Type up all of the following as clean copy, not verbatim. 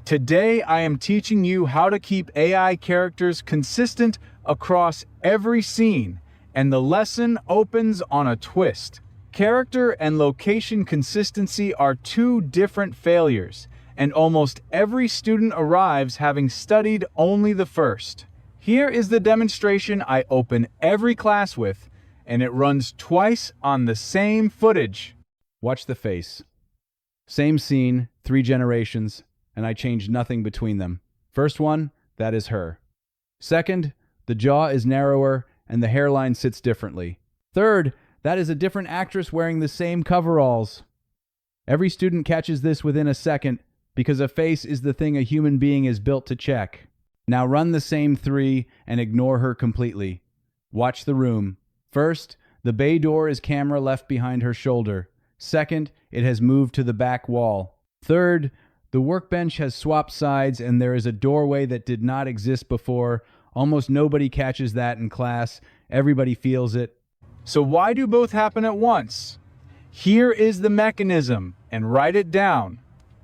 Today, I am teaching you how to keep AI characters consistent across every scene, and the lesson opens on a twist. Character and location consistency are two different failures, and almost every student arrives having studied only the first. Here is the demonstration I open every class with, and it runs twice on the same footage. Watch the face. Same scene, 3 generations, and I changed nothing between them. First one, that is her. Second, the jaw is narrower and the hairline sits differently. Third, that is a different actress wearing the same coveralls. Every student catches this within a second because a face is the thing a human being is built to check. Now run the same 3 and ignore her completely. Watch the room. First, the bay door is camera left behind her shoulder. Second, it has moved to the back wall. Third, the workbench has swapped sides and there is a doorway that did not exist before. Almost nobody catches that in class. Everybody feels it. So why do both happen at once? Here is the mechanism, and write it down.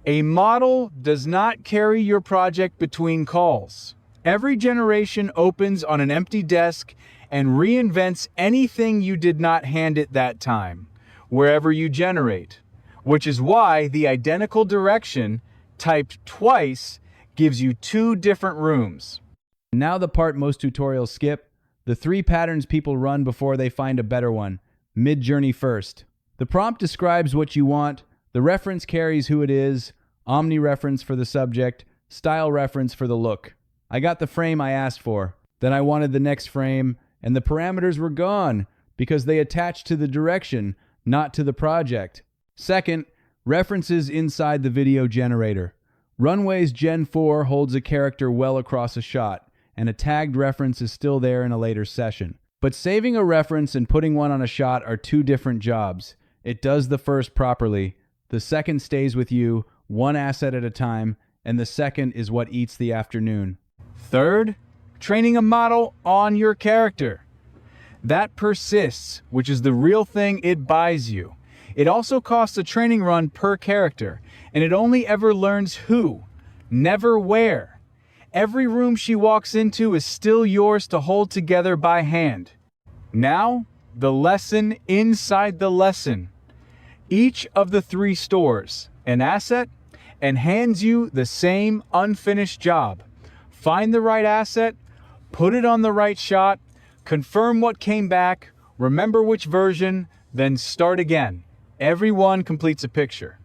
A model does not carry your project between calls. Every generation opens on an empty desk and reinvents anything you did not hand it that time, wherever you generate, which is why the identical direction typed twice gives you 2 different rooms. Now the part most tutorials skip, the 3 patterns people run before they find a better one. Midjourney first. The prompt describes what you want, the reference carries who it is, omni reference for the subject, style reference for the look. I got the frame I asked for. Then I wanted the next frame, and the parameters were gone because they attached to the direction, not to the project. Second, references inside the video generator. Runway's Gen 4 holds a character well across a shot, and a tagged reference is still there in a later session. But saving a reference and putting one on a shot are 2 different jobs. It does the first properly. The second stays with you, 1 asset at a time, and the second is what eats the afternoon. Third, training a model on your character. That persists, which is the real thing it buys you. It also costs a training run per character, and it only ever learns who, never where. Every room she walks into is still yours to hold together by hand. Now, the lesson inside the lesson. Each of the 3 stores an asset and hands you the same unfinished job. Find the right asset, put it on the right shot, confirm what came back, remember which version, then start again. Everyone completes a picture.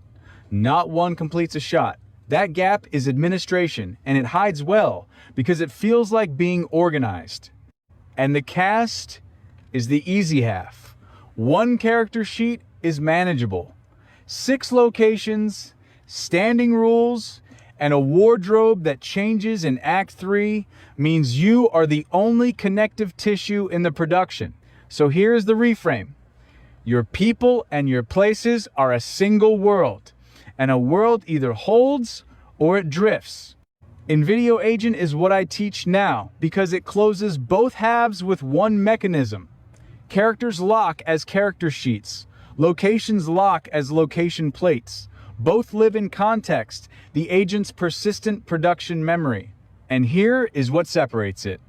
Not one completes a shot. That gap is administration, and it hides well because it feels like being organized. And the cast is the easy half. 1 character sheet is manageable. 6 locations, standing rules, and a wardrobe that changes in Act 3 means you are the only connective tissue in the production. So here's the reframe. Your people and your places are a single world, and a world either holds or it drifts. InVideo Agent is what I teach now because it closes both halves with 1 mechanism. Characters lock as character sheets. Locations lock as location plates. Both live in context, the agent's persistent production memory. And here is what separates it.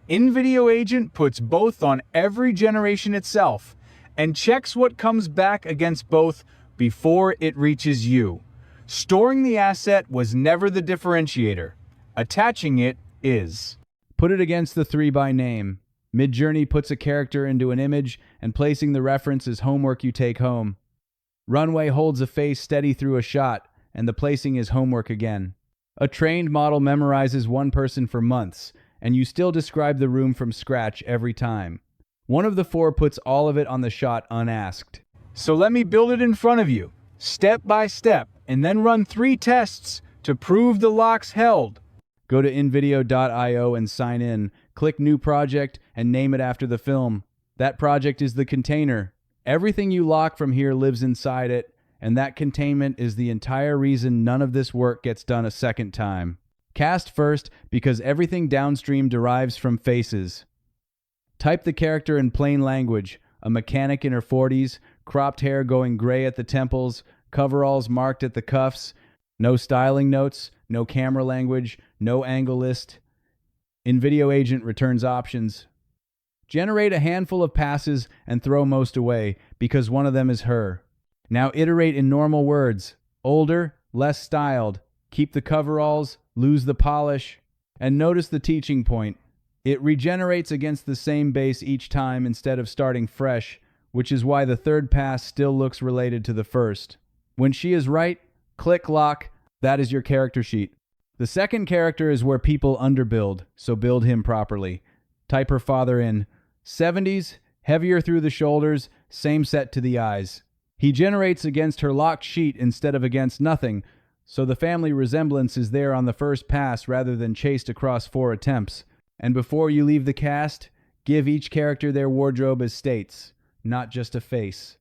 InVideo Agent puts both on every generation itself and checks what comes back against both before it reaches you. Storing the asset was never the differentiator. Attaching it is. Put it against the 3 by name. Midjourney puts a character into an image, and placing the reference is homework you take home. Runway holds a face steady through a shot, and the placing is homework again. A trained model memorizes 1 person for months, and you still describe the room from scratch every time. One of the 4 puts all of it on the shot unasked. So let me build it in front of you, step by step, and then run 3 tests to prove the locks held. Go to invideo.io and sign in. Click New Project and name it after the film. That project is the container. Everything you lock from here lives inside it, and that containment is the entire reason none of this work gets done a second time. Cast first because everything downstream derives from faces. Type the character in plain language, a mechanic in her 40s, cropped hair going gray at the temples, coveralls marked at the cuffs, no styling notes, no camera language, no angle list. InVideo Agent returns options. Generate a handful of passes and throw most away because one of them is her. Now iterate in normal words. Older, less styled. Keep the coveralls, lose the polish. And notice the teaching point. It regenerates against the same base each time instead of starting fresh, which is why the third pass still looks related to the first. When she is right, click lock. That is your character sheet. The second character is where people underbuild, so build him properly. Type her father in. 70s, heavier through the shoulders, same set to the eyes. He generates against her locked sheet instead of against nothing, so the family resemblance is there on the first pass rather than chased across 4 attempts. And before you leave the cast, give each character their wardrobe as states, not just a face.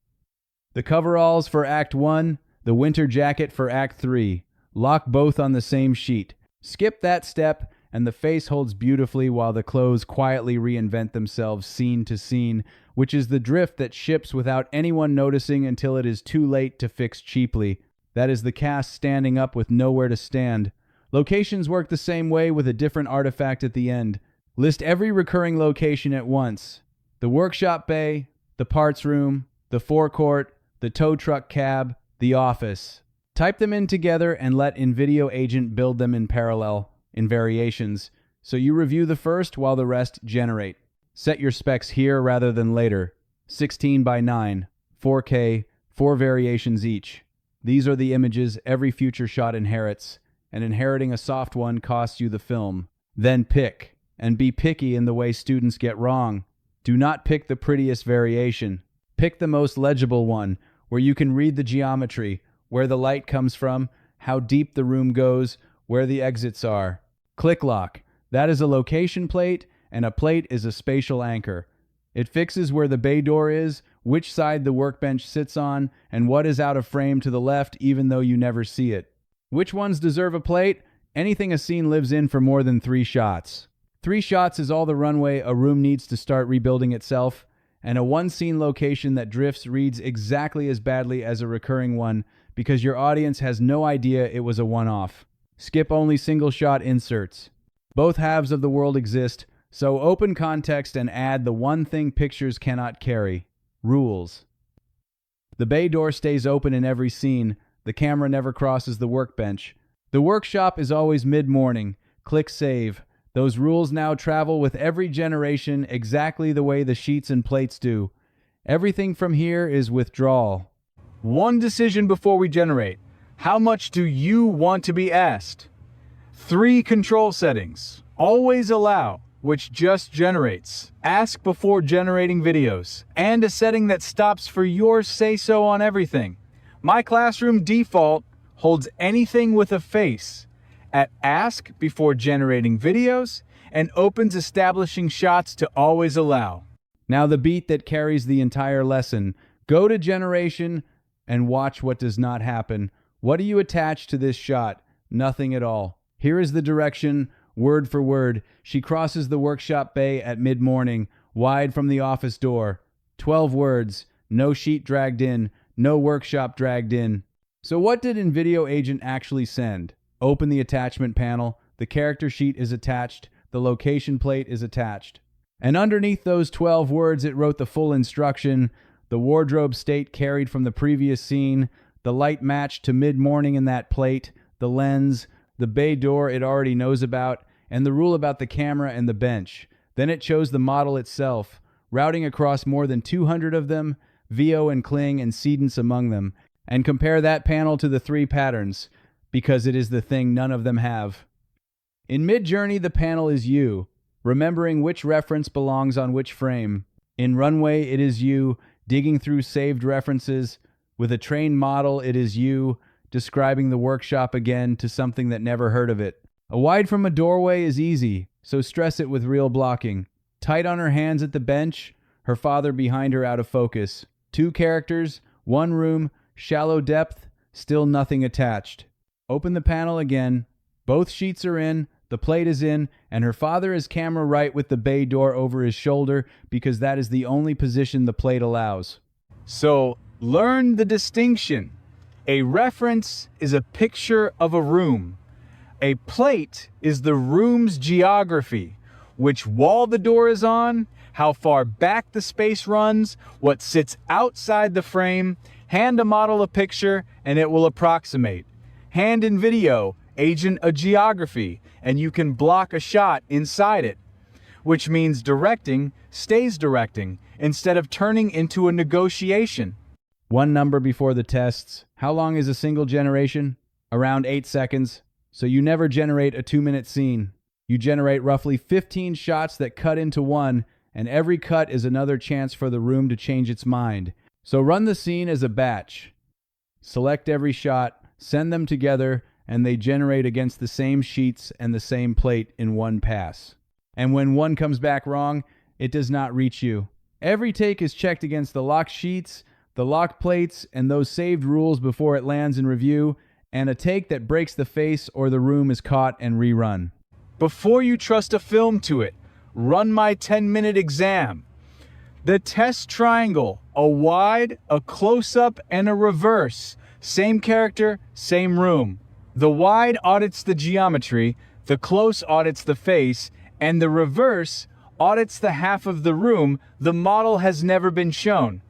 The coveralls for Act 1, the winter jacket for Act 3. Lock both on the same sheet. Skip that step, and the face holds beautifully while the clothes quietly reinvent themselves scene to scene, which is the drift that ships without anyone noticing until it is too late to fix cheaply. That is the cast standing up with nowhere to stand. Locations work the same way with a different artifact at the end. List every recurring location at once. The workshop bay, the parts room, the forecourt, the tow truck cab, the office. Type them in together and let InVideo Agent build them in parallel, in variations, so you review the first while the rest generate. Set your specs here rather than later. 16 by 9, 4K, 4 variations each. These are the images every future shot inherits, and inheriting a soft one costs you the film. Then pick, and be picky in the way students get wrong. Do not pick the prettiest variation. Pick the most legible one, where you can read the geometry, where the light comes from, how deep the room goes, where the exits are. Click lock. That is a location plate, and a plate is a spatial anchor. It fixes where the bay door is, which side the workbench sits on, and what is out of frame to the left even though you never see it. Which ones deserve a plate? Anything a scene lives in for more than 3 shots. 3 shots is all the runway a room needs to start rebuilding itself, and a one-scene location that drifts reads exactly as badly as a recurring one because your audience has no idea it was a one-off. Skip only single-shot inserts. Both halves of the world exist, so open context and add the one thing pictures cannot carry. Rules. The bay door stays open in every scene. The camera never crosses the workbench. The workshop is always mid-morning. Click save. Those rules now travel with every generation exactly the way the sheets and plates do. Everything from here is withdrawal. One decision before we generate. How much do you want to be asked? 3 control settings. Always allow, which just generates. Ask before generating videos. And a setting that stops for your say-so on everything. My classroom default holds anything with a face at ask before generating videos and opens establishing shots to always allow. Now the beat that carries the entire lesson. Go to generation and watch what does not happen. What do you attach to this shot? Nothing at all. Here is the direction, word for word. She crosses the workshop bay at mid-morning, wide from the office door. 12 words. No sheet dragged in. No workshop dragged in. So what did InVideo Agent actually send? Open the attachment panel. The character sheet is attached. The location plate is attached. And underneath those 12 words, it wrote the full instruction. The wardrobe state carried from the previous scene. The light matched to mid-morning in that plate. The lens. The bay door it already knows about. And the rule about the camera and the bench. Then it chose the model itself, routing across more than 200 of them, VO and Kling and Cedence among them. And compare that panel to the 3 patterns, because it is the thing none of them have. In Midjourney, the panel is you, remembering which reference belongs on which frame. In Runway, it is you, digging through saved references. With a trained model, it is you, describing the workshop again to something that never heard of it. A wide from a doorway is easy, so stress it with real blocking. Tight on her hands at the bench, her father behind her out of focus. 2 characters, 1 room, shallow depth, still nothing attached. Open the panel again. Both sheets are in, the plate is in, and her father is camera right with the bay door over his shoulder because that is the only position the plate allows. So, learn the distinction. A reference is a picture of a room. A plate is the room's geography, which wall the door is on, how far back the space runs, what sits outside the frame. Hand a model a picture and it will approximate. Hand in video agent a geography and you can block a shot inside it, which means directing stays directing instead of turning into a negotiation. One number before the tests. How long is a single generation? Around 8 seconds. So you never generate a 2-minute scene. You generate roughly 15 shots that cut into one, and every cut is another chance for the room to change its mind. So run the scene as a batch. Select every shot, send them together, and they generate against the same sheets and the same plate in one pass. And when one comes back wrong, it does not reach you. Every take is checked against the locked sheets, the locked plates, and those saved rules before it lands in review, and a take that breaks the face or the room is caught and rerun. Before you trust a film to it, run my 10-minute exam. The test triangle, a wide, a close-up, and a reverse. Same character, same room. The wide audits the geometry, the close audits the face, and the reverse audits the half of the room the model has never been shown.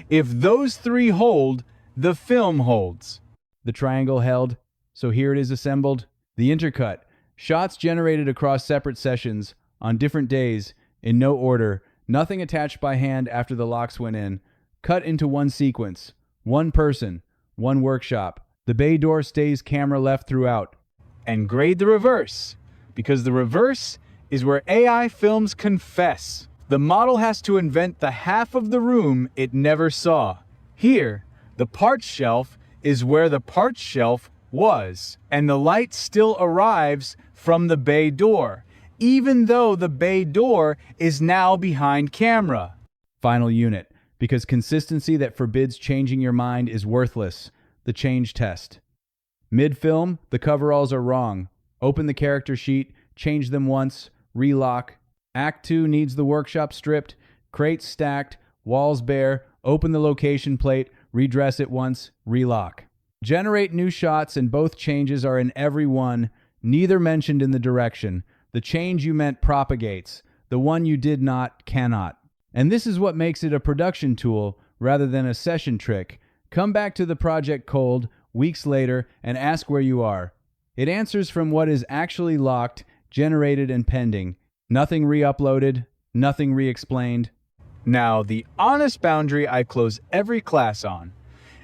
If those three hold, the film holds. The triangle held, so here it is assembled. The intercut, shots generated across separate sessions, on different days, in no order, nothing attached by hand after the locks went in, cut into one sequence, one person, one workshop. The bay door stays camera left throughout. And grade the reverse, because the reverse is where AI films confess. The model has to invent the half of the room it never saw. Here, the parts shelf is where the parts shelf was, and the light still arrives from the bay door, even though the bay door is now behind camera. Final unit, because consistency that forbids changing your mind is worthless. The change test. Mid-film, the coveralls are wrong. Open the character sheet, change them once, relock. Act 2 needs the workshop stripped, crates stacked, walls bare, open the location plate, redress it once, relock. Generate new shots and both changes are in every one, neither mentioned in the direction. The change you meant propagates. The one you did not cannot. And this is what makes it a production tool rather than a session trick. Come back to the project cold, weeks later, and ask where you are. It answers from what is actually locked, generated, and pending. Nothing re-uploaded, nothing re-explained. Now, the honest boundary I close every class on.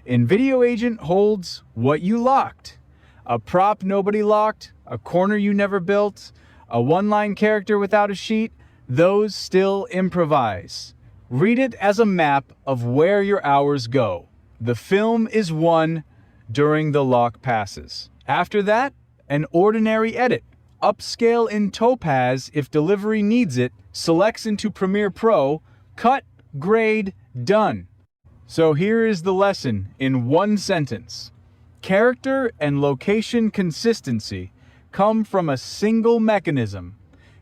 InVideo Agent holds what you locked. A prop nobody locked, a corner you never built, a one-line character without a sheet, those still improvise. Read it as a map of where your hours go. The film is won during the lock passes. After that, an ordinary edit. Upscale in Topaz if delivery needs it, selects into Premiere Pro, cut, grade, done. So here is the lesson in one sentence. Character and location consistency come from a single mechanism.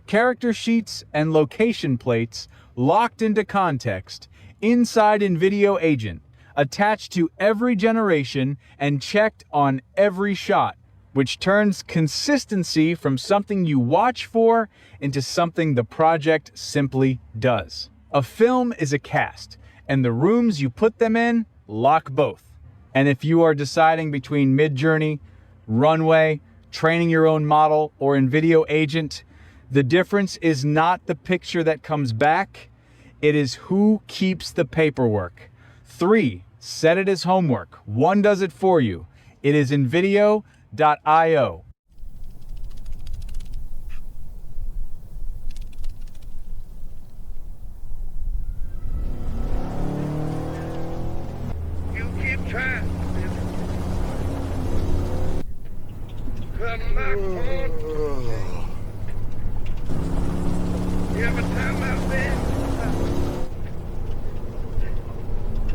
Character sheets and location plates locked into context, inside InVideo Agent, attached to every generation and checked on every shot, which turns consistency from something you watch for into something the project simply does. A film is a cast, and the rooms you put them in lock both. And if you are deciding between Midjourney, Runway, training your own model, or InVideo Agent, the difference is not the picture that comes back, it is who keeps the paperwork. 3, set it as homework. 1 does it for you. It is InVideo.io. You keep trying. Come back home. Every time I bend,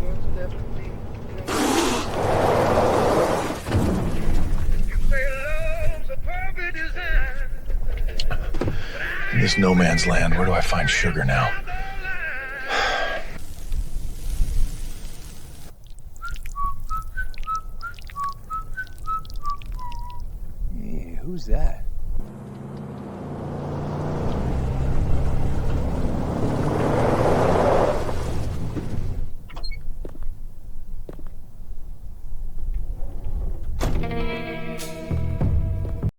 one step of me. You say love's a perfect design. In this no man's land, where do I find sugar now? Who's that?